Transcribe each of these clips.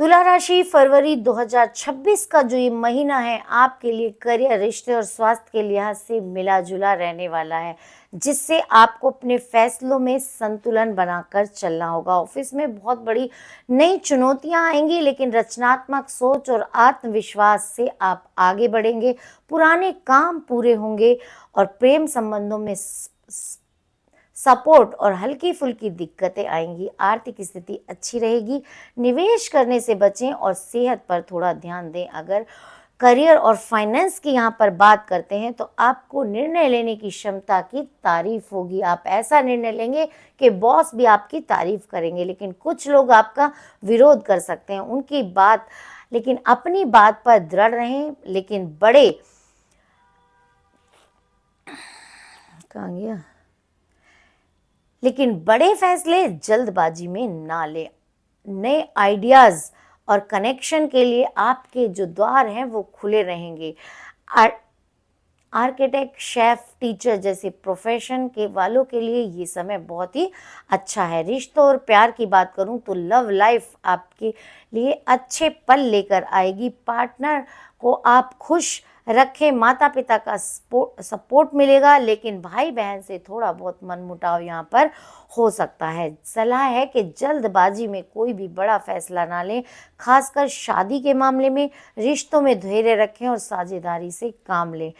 तुला राशि फरवरी 2026 का जो ये महीना है आपके लिए करियर, रिश्ते और स्वास्थ्य के लिहाज से मिला जुला रहने वाला है, जिससे आपको अपने फैसलों में संतुलन बनाकर चलना होगा। ऑफिस में बहुत बड़ी नई चुनौतियां आएंगी, लेकिन रचनात्मक सोच और आत्मविश्वास से आप आगे बढ़ेंगे। पुराने काम पूरे होंगे और प्रेम संबंधों में सपोर्ट और हल्की फुल्की दिक्कतें आएंगी। आर्थिक स्थिति अच्छी रहेगी। निवेश करने से बचें और सेहत पर थोड़ा ध्यान दें। अगर करियर और फाइनेंस की यहाँ पर बात करते हैं तो आपको निर्णय लेने की क्षमता की तारीफ होगी। आप ऐसा निर्णय लेंगे कि बॉस भी आपकी तारीफ करेंगे, लेकिन कुछ लोग आपका विरोध कर सकते हैं उनकी बात, लेकिन अपनी बात पर दृढ़ रहें। लेकिन बड़े फैसले जल्दबाजी में ना लें। नए आइडियाज़ और कनेक्शन के लिए आपके जो द्वार हैं वो खुले रहेंगे। आर्किटेक्ट, शेफ, टीचर जैसे प्रोफेशन के वालों के लिए ये समय बहुत ही अच्छा है। रिश्तों और प्यार की बात करूं तो लव लाइफ आपके लिए अच्छे पल लेकर आएगी। पार्टनर को आप खुश रखें। माता पिता का सपोर्ट मिलेगा, लेकिन भाई बहन से थोड़ा बहुत मनमुटाव यहाँ पर हो सकता है। सलाह है कि जल्दबाजी में कोई भी बड़ा फैसला ना लें, खासकर शादी के मामले में। रिश्तों में धैर्य रखें और साझेदारी से काम लें।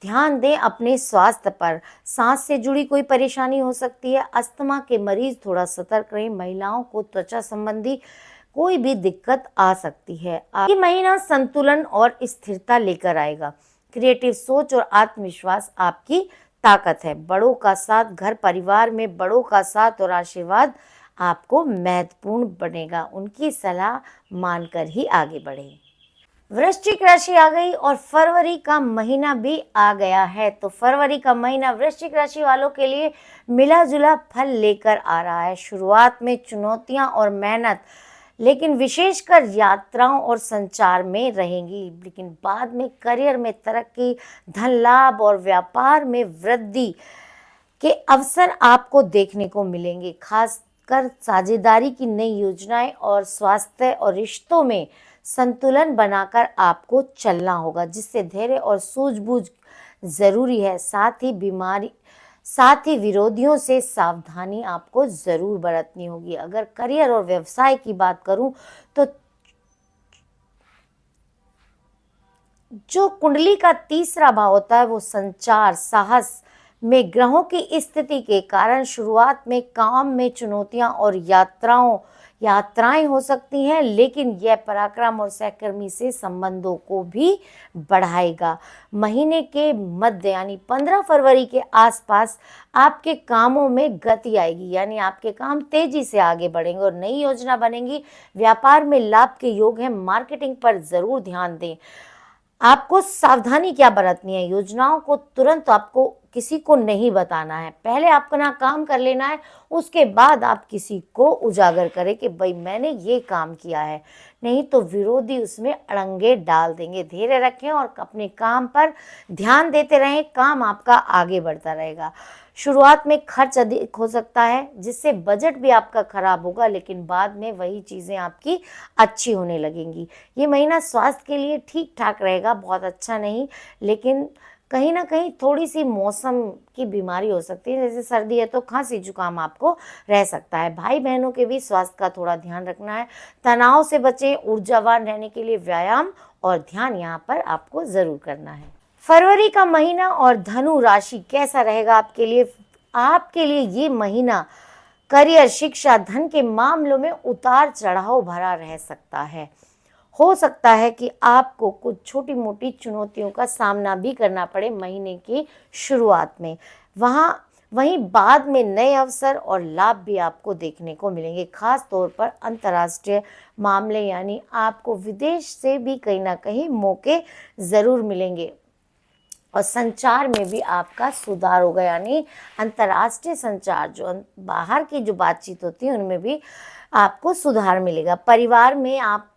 ध्यान दें अपने स्वास्थ्य पर। सांस से जुड़ी कोई परेशानी हो सकती है। अस्थमा के मरीज थोड़ा सतर्क रहें। महिलाओं को त्वचा संबंधी कोई भी दिक्कत आ सकती है। ये महीना संतुलन और स्थिरता लेकर आएगा। क्रिएटिव सोच और आत्मविश्वास आपकी ताकत है। बड़ों का साथ, घर परिवार में बड़ों का साथ और आशीर्वाद आपको महत्वपूर्ण बनेगा। उनकी सलाह मानकर ही आगे बढ़ें। वृश्चिक राशि आ गई और फरवरी का महीना भी आ गया है, तो फरवरी का महीना वृश्चिक राशि वालों के लिए मिला जुला फल लेकर आ रहा है। शुरुआत में चुनौतियां और मेहनत, लेकिन विशेषकर यात्राओं और संचार में रहेंगी, लेकिन बाद में करियर में तरक्की, धन लाभ और व्यापार में वृद्धि के अवसर आपको देखने को मिलेंगे। खासकर साझेदारी की नई योजनाएं और स्वास्थ्य और रिश्तों में संतुलन बनाकर आपको चलना होगा, जिससे धैर्य और सूझबूझ जरूरी है। साथ ही विरोधियों से सावधानी आपको जरूर बरतनी होगी। अगर करियर और व्यवसाय की बात करूं तो जो कुंडली का तीसरा भाव होता है वो संचार, साहस में ग्रहों की स्थिति के कारण शुरुआत में काम में चुनौतियां और यात्राएं हो सकती हैं, लेकिन यह पराक्रम और सहकर्मी से संबंधों को भी बढ़ाएगा। महीने के मध्य यानी 15 फरवरी के आसपास आपके कामों में गति आएगी, यानी आपके काम तेजी से आगे बढ़ेंगे और नई योजना बनेगी। व्यापार में लाभ के योग हैं। मार्केटिंग पर जरूर ध्यान दें। आपको सावधानी क्या बरतनी है। योजनाओं को तुरंत आपको किसी को नहीं बताना है। पहले अपना काम कर लेना है, उसके बाद आप किसी को उजागर करें कि भाई मैंने ये काम किया है, नहीं तो विरोधी उसमें अड़ंगे डाल देंगे। धैर्य रखें और अपने काम पर ध्यान देते रहें। काम आपका आगे बढ़ता रहेगा। शुरुआत में खर्च अधिक हो सकता है, जिससे बजट भी आपका खराब होगा, लेकिन बाद में वही चीज़ें आपकी अच्छी होने लगेंगी। ये महीना स्वास्थ्य के लिए ठीक ठाक रहेगा, बहुत अच्छा नहीं, लेकिन कहीं ना कहीं थोड़ी सी मौसम की बीमारी हो सकती है। जैसे सर्दी है तो खांसी जुकाम आपको रह सकता है। भाई बहनों के भी स्वास्थ्य का थोड़ा ध्यान रखना है। तनाव से बचें। ऊर्जावान रहने के लिए व्यायाम और ध्यान यहाँ पर आपको ज़रूर करना है। फरवरी का महीना और धनु राशि कैसा रहेगा आपके लिए। आपके लिए ये महीना करियर, शिक्षा, धन के मामलों में उतार चढ़ाव भरा रह सकता है। हो सकता है कि आपको कुछ छोटी मोटी चुनौतियों का सामना भी करना पड़े महीने की शुरुआत में। वहीं बाद में नए अवसर और लाभ भी आपको देखने को मिलेंगे। खास तौर पर अंतर्राष्ट्रीय मामले, यानी आपको विदेश से भी कहीं ना कहीं मौके ज़रूर मिलेंगे। और संचार में भी आपका सुधार होगा, यानी अंतर्राष्ट्रीय संचार, जो बाहर की जो बातचीत होती है उनमें भी आपको सुधार मिलेगा। परिवार में आप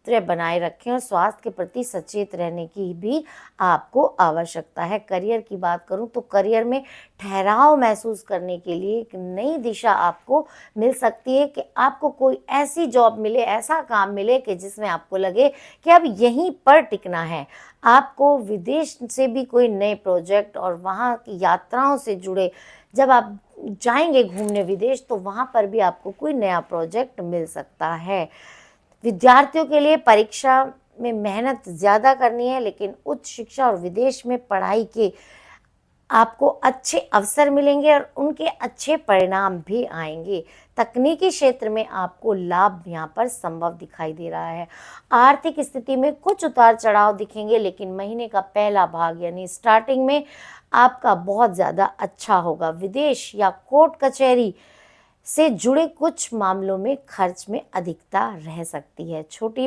धैर्य बनाए रखें और स्वास्थ्य के प्रति सचेत रहने की भी आपको आवश्यकता है। करियर की बात करूं तो करियर में ठहराव महसूस करने के लिए एक नई दिशा आपको मिल सकती है कि आपको कोई ऐसी जॉब मिले, ऐसा काम मिले कि जिसमें आपको लगे कि अब यहीं पर टिकना है। आपको विदेश से भी कोई नए प्रोजेक्ट और वहाँ की यात्राओं से जुड़े, जब आप जाएंगे घूमने विदेश तो वहाँ पर भी आपको कोई नया प्रोजेक्ट मिल सकता है। विद्यार्थियों के लिए परीक्षा में मेहनत ज़्यादा करनी है, लेकिन उच्च शिक्षा और विदेश में पढ़ाई के आपको अच्छे अवसर मिलेंगे और उनके अच्छे परिणाम भी आएंगे। तकनीकी क्षेत्र में आपको लाभ यहाँ पर संभव दिखाई दे रहा है। आर्थिक स्थिति में कुछ उतार चढ़ाव दिखेंगे, लेकिन महीने का पहला भाग यानी स्टार्टिंग में आपका बहुत ज़्यादा अच्छा होगा। विदेश या कोर्ट कचहरी से जुड़े कुछ मामलों में खर्च में अधिकता रह सकती है। छोटी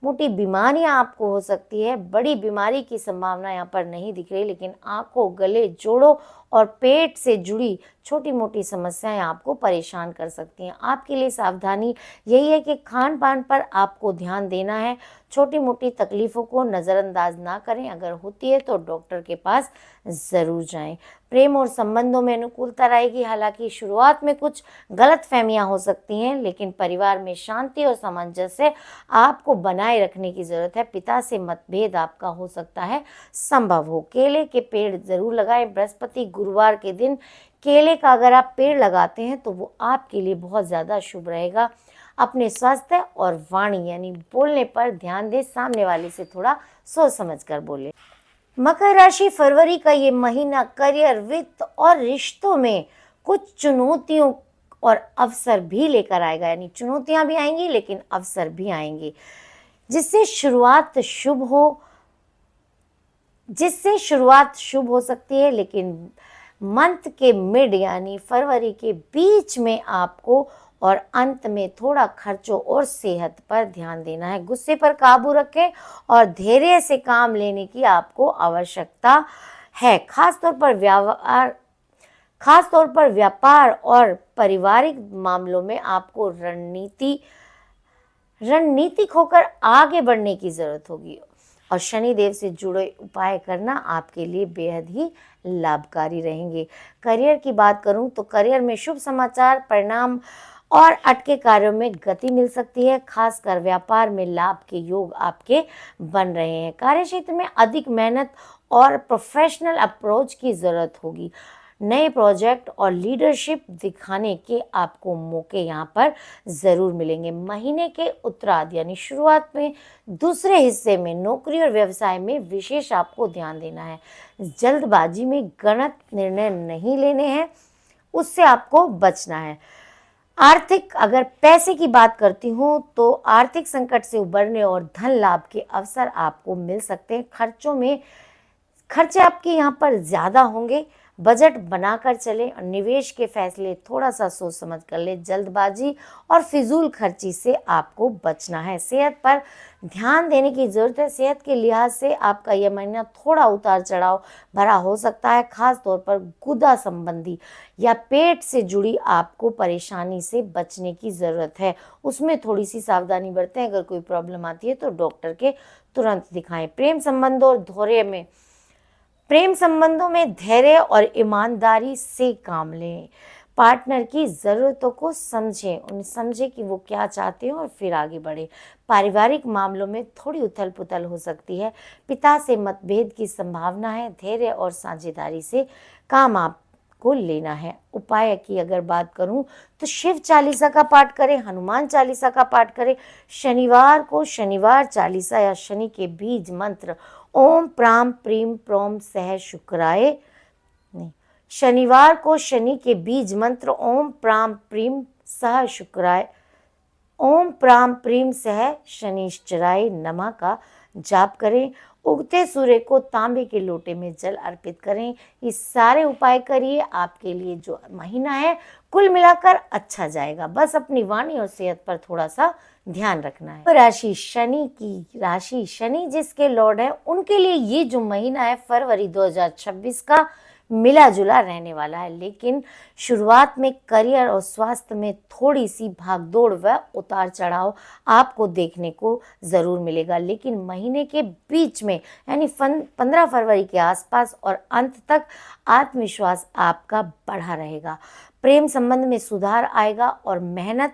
मोटी बीमारियां आपको हो सकती है, बड़ी बीमारी की संभावना यहाँ पर नहीं दिख रही, लेकिन आंखों, गले, जोड़ों और पेट से जुड़ी छोटी मोटी समस्याएं आपको परेशान कर सकती हैं। आपके लिए सावधानी यही है कि खान पान पर आपको ध्यान देना है। छोटी मोटी तकलीफ़ों को नज़रअंदाज ना करें, अगर होती है तो डॉक्टर के पास ज़रूर जाएं। प्रेम और संबंधों में अनुकूलता रहेगी, हालांकि शुरुआत में कुछ गलतफहमियां हो सकती हैं, लेकिन परिवार में शांति और सामंजस्य आपको बनाए रखने की ज़रूरत है। पिता से मतभेद आपका हो सकता है संभव हो। केले के पेड़ ज़रूर लगाएं। बृहस्पति गुरुवार के दिन केले का अगर आप पेड़ लगाते हैं तो वो आपके लिए बहुत ज़्यादा शुभ रहेगा। अपने स्वास्थ्य और वाणी यानी बोलने पर ध्यान दें, सामने वाले से थोड़ा सोच समझ कर बोले। मकर राशि, फरवरी का ये महीना करियर, वित्त और रिश्तों में कुछ चुनौतियों और अवसर भी लेकर आएगा, यानी चुनौतियां भी आएंगी लेकिन अवसर भी आएंगे, जिससे शुरुआत शुभ हो सकती है, लेकिन मंथ के मिड यानी फरवरी के बीच में आपको और अंत में थोड़ा खर्चों और सेहत पर ध्यान देना है। गुस्से पर काबू रखें और धैर्य से काम लेने की आपको आवश्यकता है। खास तौर पर व्यापार और पारिवारिक मामलों में आपको रणनीतिक होकर आगे बढ़ने की जरूरत होगी और शनिदेव से जुड़े उपाय करना आपके लिए बेहद ही लाभकारी रहेंगे। करियर की बात करूं तो करियर में शुभ समाचार, परिणाम और अटके कार्यों में गति मिल सकती है। खासकर व्यापार में लाभ के योग आपके बन रहे हैं। कार्यक्षेत्र में अधिक मेहनत और प्रोफेशनल अप्रोच की ज़रूरत होगी। नए प्रोजेक्ट और लीडरशिप दिखाने के आपको मौके यहाँ पर ज़रूर मिलेंगे। महीने के उत्तरार्ध यानी शुरुआत में दूसरे हिस्से में नौकरी और व्यवसाय में विशेष आपको ध्यान देना है। जल्दबाजी में गलत निर्णय नहीं लेने हैं, उससे आपको बचना है। आर्थिक, अगर पैसे की बात करती हूँ तो आर्थिक संकट से उबरने और धन लाभ के अवसर आपको मिल सकते हैं। खर्चे आपके यहाँ पर ज़्यादा होंगे। बजट बनाकर चलें और निवेश के फैसले थोड़ा सा सोच समझ कर लें। जल्दबाजी और फिजूल खर्ची से आपको बचना है। सेहत पर ध्यान देने की ज़रूरत है। सेहत के लिहाज से आपका यह महीना थोड़ा उतार चढ़ाव भरा हो सकता है। खास तौर पर गुदा संबंधी या पेट से जुड़ी आपको परेशानी से बचने की ज़रूरत है, उसमें थोड़ी सी सावधानी बरतें। अगर कोई प्रॉब्लम आती है तो डॉक्टर के तुरंत दिखाएं। प्रेम संबंधों में धैर्य और ईमानदारी से काम लें। पार्टनर की ज़रूरतों को समझें कि वो क्या चाहते हैं और फिर आगे बढ़े। पारिवारिक मामलों में थोड़ी उथल पुथल हो सकती है। पिता से मतभेद की संभावना है। धैर्य और साझेदारी से काम आपको लेना है। उपाय की अगर बात करूं तो शिव चालीसा का पाठ करें, हनुमान चालीसा का पाठ करें। शनिवार को शनिवार चालीसा या शनि के बीज मंत्र ओम प्राम प्रीम प्रोम सह शुक्राय शनिवार को शनि के बीज मंत्र ओम प्राम प्रीम सह शुक्राय ओम प्राम प्रीम सह शनिश्चराय नमः का जाप करें। उगते सूर्य को तांबे के लोटे में जल अर्पित करें। ये सारे उपाय करिए, आपके लिए जो महीना है कुल मिलाकर अच्छा जाएगा। बस अपनी वाणी और सेहत पर थोड़ा सा ध्यान रखना है। राशि शनि जिसके लॉर्ड है, उनके लिए ये जो महीना है फरवरी 2026 का मिला जुला रहने वाला है, लेकिन शुरुआत में करियर और स्वास्थ्य में थोड़ी सी भागदौड़ व उतार चढ़ाव आपको देखने को ज़रूर मिलेगा। लेकिन महीने के बीच में यानी 15 फरवरी के आसपास और अंत तक आत्मविश्वास आपका बढ़ा रहेगा। प्रेम संबंध में सुधार आएगा और मेहनत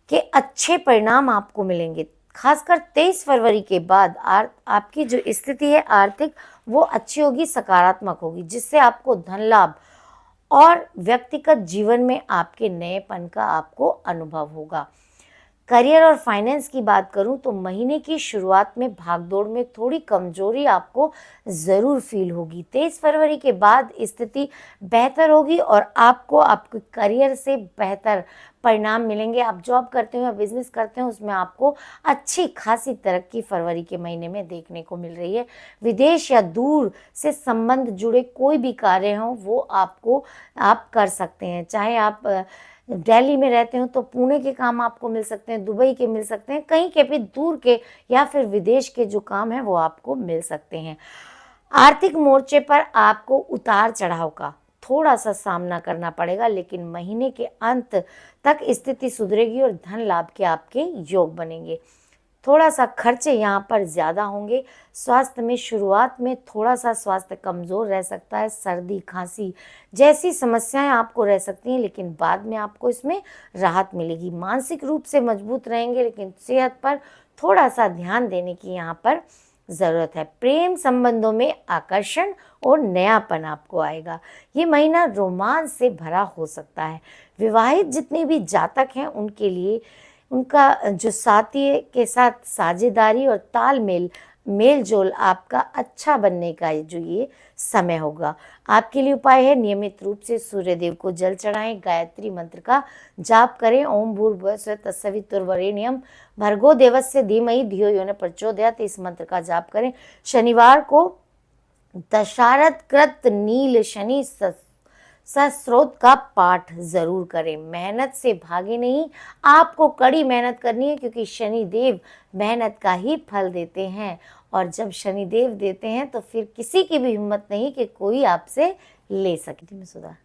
के अच्छे परिणाम आपको मिलेंगे। खासकर 23 फरवरी के बाद आपकी जो स्थिति है आर्थिक, वो अच्छी होगी, सकारात्मक होगी, जिससे आपको धन लाभ और व्यक्तिगत जीवन में आपके नएपन का आपको अनुभव होगा। करियर और फाइनेंस की बात करूं तो महीने की शुरुआत में भागदौड़ में थोड़ी कमजोरी आपको ज़रूर फील होगी। 23 फरवरी के बाद स्थिति बेहतर होगी और आपको आपके करियर से बेहतर परिणाम मिलेंगे। आप जॉब करते हो या बिजनेस करते हो, उसमें आपको अच्छी खासी तरक्की फरवरी के महीने में देखने को मिल रही है। विदेश या दूर से संबंध जुड़े कोई भी कार्य हों, वो आप कर सकते हैं। चाहे आप दिल्ली में रहते हो तो पुणे के काम आपको मिल सकते हैं, दुबई के मिल सकते हैं, कहीं के भी दूर के या फिर विदेश के जो काम है वो आपको मिल सकते हैं। आर्थिक मोर्चे पर आपको उतार चढ़ाव का थोड़ा सा सामना करना पड़ेगा, लेकिन महीने के अंत तक स्थिति सुधरेगी और धन लाभ के आपके योग बनेंगे। थोड़ा सा खर्चे यहाँ पर ज़्यादा होंगे। स्वास्थ्य में शुरुआत में थोड़ा सा स्वास्थ्य कमज़ोर रह सकता है, सर्दी खांसी जैसी समस्याएं आपको रह सकती हैं, लेकिन बाद में आपको इसमें राहत मिलेगी। मानसिक रूप से मजबूत रहेंगे, लेकिन सेहत पर थोड़ा सा ध्यान देने की यहाँ पर ज़रूरत है। प्रेम संबंधों में आकर्षण और नयापन आपको आएगा। ये महीना रोमांच से भरा हो सकता है। विवाहित जितने भी जातक हैं उनके लिए उनका जो साथी के साथ साझेदारी और तालमेल मेल जोल आपका अच्छा बनने का जो ये समय होगा। आपके लिए उपाय है, नियमित रूप से सूर्यदेव को जल चढ़ाएं, गायत्री मंत्र का जाप करें। ओम भूर्भुवः स्वः तत्सवितुर्वरेण्यम भर्गो देवस्य धीमहि धियो यो न प्रचोदयात्, इस मंत्र का जाप करें। शनिवार को दशारथ कृत नील शनि सहस्रोत का पाठ जरूर करें। मेहनत से भागे नहीं, आपको कड़ी मेहनत करनी है, क्योंकि शनि देव मेहनत का ही फल देते हैं, और जब शनि देव देते हैं तो फिर किसी की भी हिम्मत नहीं कि कोई आपसे ले सके। सुधार।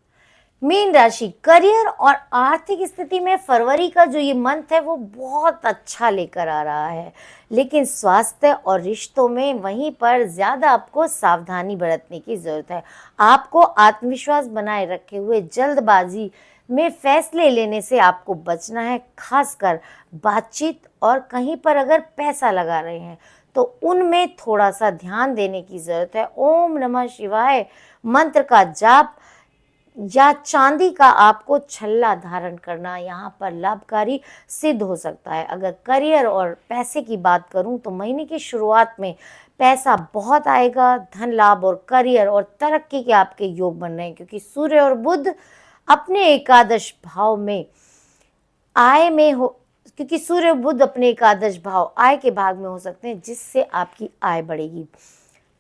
मीन राशि, करियर और आर्थिक स्थिति में फरवरी का जो ये मंथ है वो बहुत अच्छा लेकर आ रहा है, लेकिन स्वास्थ्य और रिश्तों में वहीं पर ज़्यादा आपको सावधानी बरतने की ज़रूरत है। आपको आत्मविश्वास बनाए रखे हुए जल्दबाजी में फैसले लेने से आपको बचना है। खासकर बातचीत और कहीं पर अगर पैसा लगा रहे हैं तो उनमें थोड़ा सा ध्यान देने की ज़रूरत है। ओम नमः शिवाय मंत्र का जाप या चांदी का आपको छल्ला धारण करना यहाँ पर लाभकारी सिद्ध हो सकता है। अगर करियर और पैसे की बात करूँ तो महीने की शुरुआत में पैसा बहुत आएगा। धन लाभ और करियर और तरक्की के आपके योग बन रहे हैं, क्योंकि सूर्य और बुध अपने एकादश भाव में आय में हो, क्योंकि सूर्य बुध अपने एकादश भाव आय के भाग में हो सकते हैं, जिससे आपकी आय बढ़ेगी।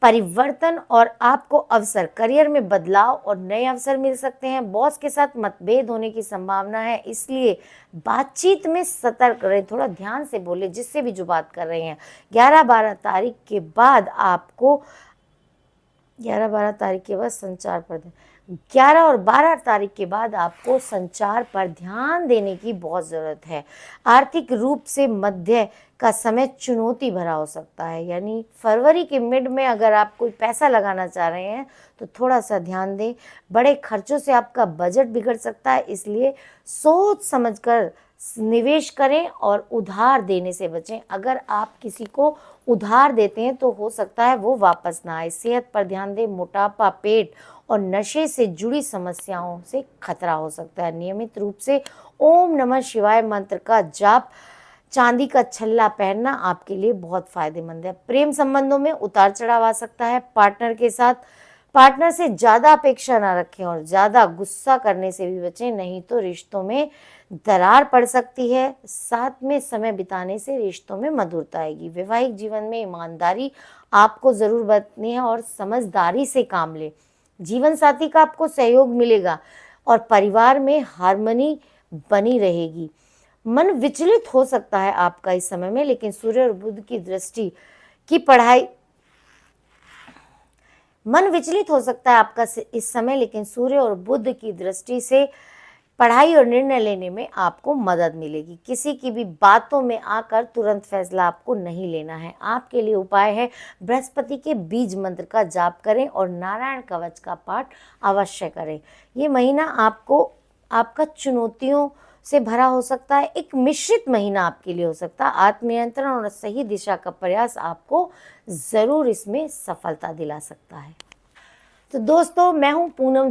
परिवर्तन और आपको अवसर, करियर में बदलाव और नए अवसर मिल सकते हैं। बॉस के साथ मतभेद होने की संभावना है, इसलिए बातचीत में सतर्क रहें, थोड़ा ध्यान से बोले जिससे भी जो बात कर रहे हैं। 11-12 तारीख के बाद आपको 11-12 तारीख के बाद संचार पर 11 और 12 तारीख के बाद आपको संचार पर ध्यान देने की बहुत ज़रूरत है। आर्थिक रूप से मध्य का समय चुनौती भरा हो सकता है, यानी फरवरी के मिड में अगर आप कोई पैसा लगाना चाह रहे हैं तो थोड़ा सा ध्यान दें। बड़े खर्चों से आपका बजट बिगड़ सकता है, इसलिए सोच समझकर निवेश करें और उधार देने से बचें। अगर आप किसी को उधार देते हैं तो हो सकता है वो वापस ना आए। सेहत पर ध्यान दें, मोटापा, पेट और नशे से जुड़ी समस्याओं से खतरा हो सकता है। नियमित रूप से ओम नमः शिवाय मंत्र का जाप, चांदी का छल्ला पहनना आपके लिए बहुत फायदेमंद है। प्रेम संबंधों में उतार चढ़ाव आ सकता है। पार्टनर से ज़्यादा अपेक्षा ना रखें और ज़्यादा गुस्सा करने से भी बचें, नहीं तो रिश्तों में दरार पड़ सकती है। साथ में समय बिताने से रिश्तों में मधुरता आएगी। वैवाहिक जीवन में ईमानदारी आपको ज़रूर बरतनी है और समझदारी से काम लें। जीवन साथी का आपको सहयोग मिलेगा और परिवार में हार्मनी बनी रहेगी। मन विचलित हो सकता है आपका इस समय में, लेकिन सूर्य और बुध की दृष्टि की मन विचलित हो सकता है आपका इस समय, लेकिन सूर्य और बुध की दृष्टि से पढ़ाई और निर्णय लेने में आपको मदद मिलेगी। किसी की भी बातों में आकर तुरंत फैसला आपको नहीं लेना है। आपके लिए उपाय है, बृहस्पति के बीज मंत्र का जाप करें और नारायण कवच का पाठ अवश्य करें। ये महीना आपका चुनौतियों से भरा हो सकता है, एक मिश्रित महीना आपके लिए हो सकता है। आत्मनियंत्रण और सही दिशा का प्रयास आपको ज़रूर इसमें सफलता दिला सकता है। तो दोस्तों, मैं हूँ पूनम